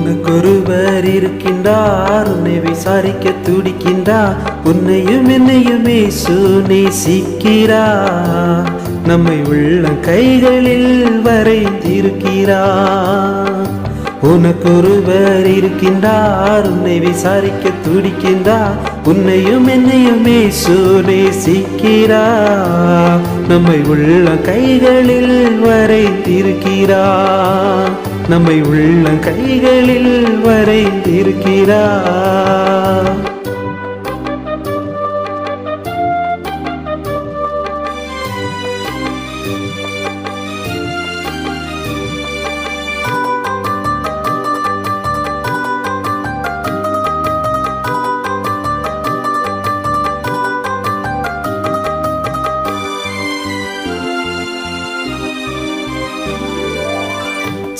உனக்கொருவர் இருக்கின்றார், உன்னை விசாரிக்க துடிக்கின்றார். உன்னையும் என்னையும் இயேசு நேசிக்கிறார். நம்மை உள்ள கைகளில் வரைந்திருக்கிறார். உனக்கொருவர் இருக்கின்றார், உன்னை விசாரிக்க துடிக்கின்றார். உன்னையும் என்னையும் இயேசு நேசிக்கிறார். நம்மை உள்ள கைகளில் வரைந்திருக்கிறார். நம்மை உள்ள கைகளில் வரைந்திருக்கிறார்.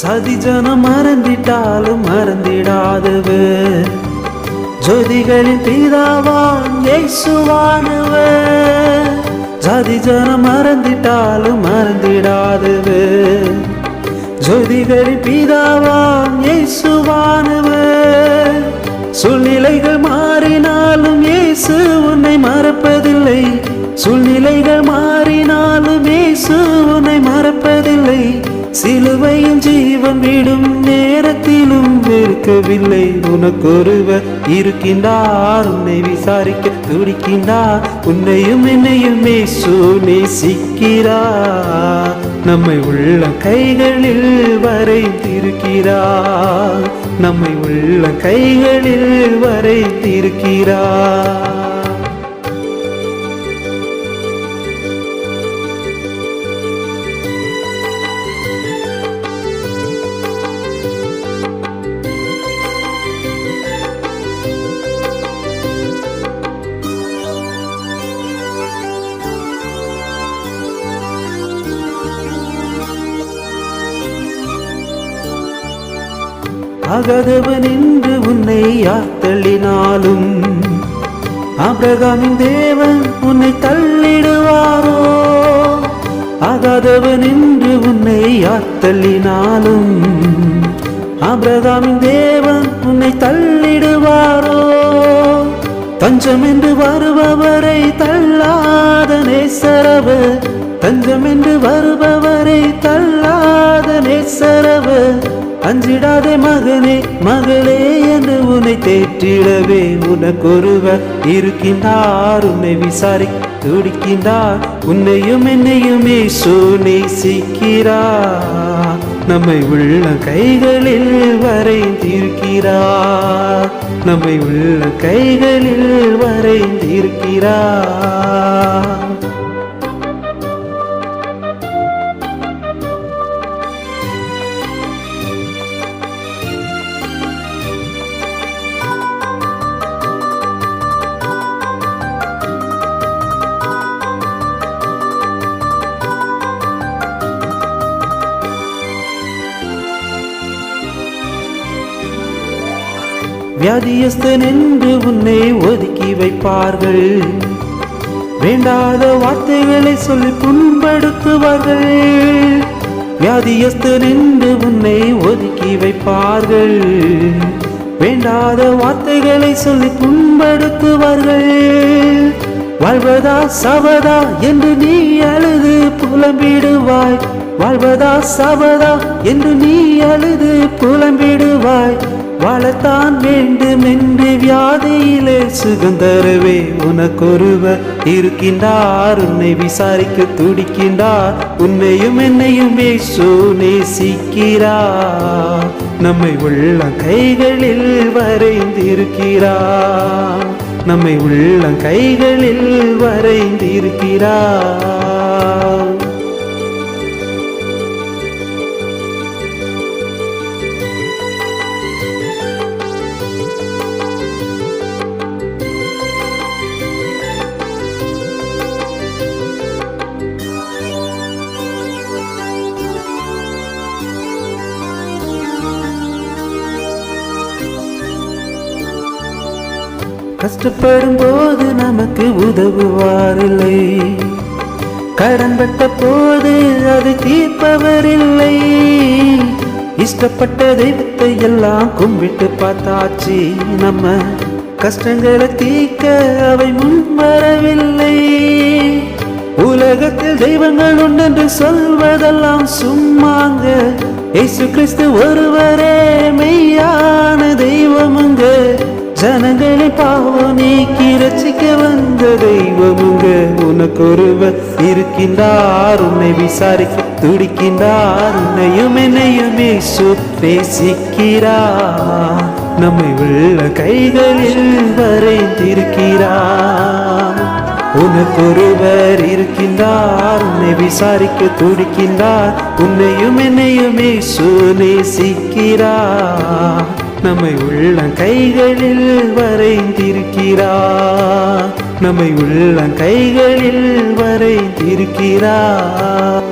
சதி ஜனம் மறந்திட்டாலும் மறந்திடாதவர், ஜோதிகளின் பிதாவாம் இயேசுவானவர். சதி ஜனம் மறந்திட்டாலும் மறந்திடாதவர், ஜோதிகளின் பிதாவாம் இயேசுவானவர். சூழ்நிலைகள் மாறினாலும் இயேசு உன்னை மறப்பதில்லை. சூழ்நிலைகள் மாறினாலும் இயேசு உன்னை மறப்பதில்லை. சிலுவையின் ஜீவன் விடும் நேரத்திலும் வெறுக்கவில்லை. உனக்கொருவர் இருக்கின்றார், உன்னை விசாரிக்க துடிக்கின்றார். உன்னையும் என்னையும் இயேசு நேசிக்கிறார். நம்மை உள்ள கைகளில் வரைந்திருக்கிறார். நம்மை உள்ள கைகளில் வரைந்திருக்கிறார். ஆகாதவன் என்று உன்னை யார் தள்ளினாலும் ஆபிரகாமின் தேவன் உன்னை தள்ளிடுவாரோ? ஆகாதவன் என்று உன்னை யார் தள்ளினாலும் ஆபிரகாமின் தேவன் உன்னை தள்ளிடுவாரோ? தஞ்சம் என்று வருபவரை தள்ளாத நேசரவர், தஞ்சம் என்று வருபவரை தள்ளாத நேசரவர். அஞ்சிடாதே மகனே மகளே என்று உன்னை தேற்றிடவே உனக்கொருவர் இருக்கின்றார். உன்னை விசாரிக்க துடிக்கின்றார். உன்னையும் என்னையும் இயேசு நேசிக்கிறார். நம்மை உள்ள கைகளில் வரைந்திருக்கிறார். நம்மை உள்ள கைகளில் வரைந்திருக்கிறார். வியாதியஸ்தன் என்று உன்னை ஒதுக்கி வைப்பார்கள். வேண்டாத வார்த்தைகளை சொல்லி புண்படுத்துவார்கள். வியாதியஸ்தன் என்று உன்னை ஒதுக்கி வைப்பார்கள். வேண்டாத வார்த்தைகளை சொல்லி புண்படுத்துவார்கள். வாழ்வதா சாவதா என்று நீ அழுது புலம்பிடுவாய். வாழ்வதா சாவதா என்று நீ அழுது புலம்பிடுவாய். வாழத்தான் வேண்டும் என்று வியாதியிலே சுகந்தரவே உனக்கொருவர் இருக்கின்றார். உன்னை விசாரிக்க துடிக்கின்றார். உன்னையும் என்னையும் இயேசு நேசிக்கிறார். நம்மை உள்ள கைகளில் வரைந்திருக்கிறார். நம்மை உள்ள கைகளில் வரைந்திருக்கிறார். கஷ்டப்படும் போது நமக்கு உதவுவாரில்லை. கடன் பட்ட போது அது தீர்ப்பவரில்லை. இஷ்டப்பட்ட தெய்வத்தை எல்லாம் கும்பிட்டு பார்த்தாச்சு, நம்ம கஷ்டங்களை தீர்க்க அவை முன் வரவில்லை. உலகத்தில் தெய்வங்கள் உண்டென்று சொல்வதெல்லாம் சும்மாங்க, இயேசு கிறிஸ்து ஒருவரே மெய்யான தெய்வமுங்க. ஜனங்களை பாவம் நீக்கி ரட்சிக்க வந்த தெய்வமுங்க. உனக்கு ஒருவர் இருக்கின்றார், உன்னை விசாரிக்க துடிக்கின்றார், உன்னையும் என்னையும் இயேசு நேசிக்கிறார். நம்மை உள்ள கைகளில் வரைந்திருக்கிறார். உனக்கு ஒருவர் இருக்கின்றார், உன்னை விசாரிக்க துடிக்கின்றார், உன்னையும் என்னையும் இயேசு நேசிக்கிறார். நம்மை உள்ள கைகளில் வரைந்திருக்கிறார். நம்மை உள்ள கைகளில் வரைந்திருக்கிறார்.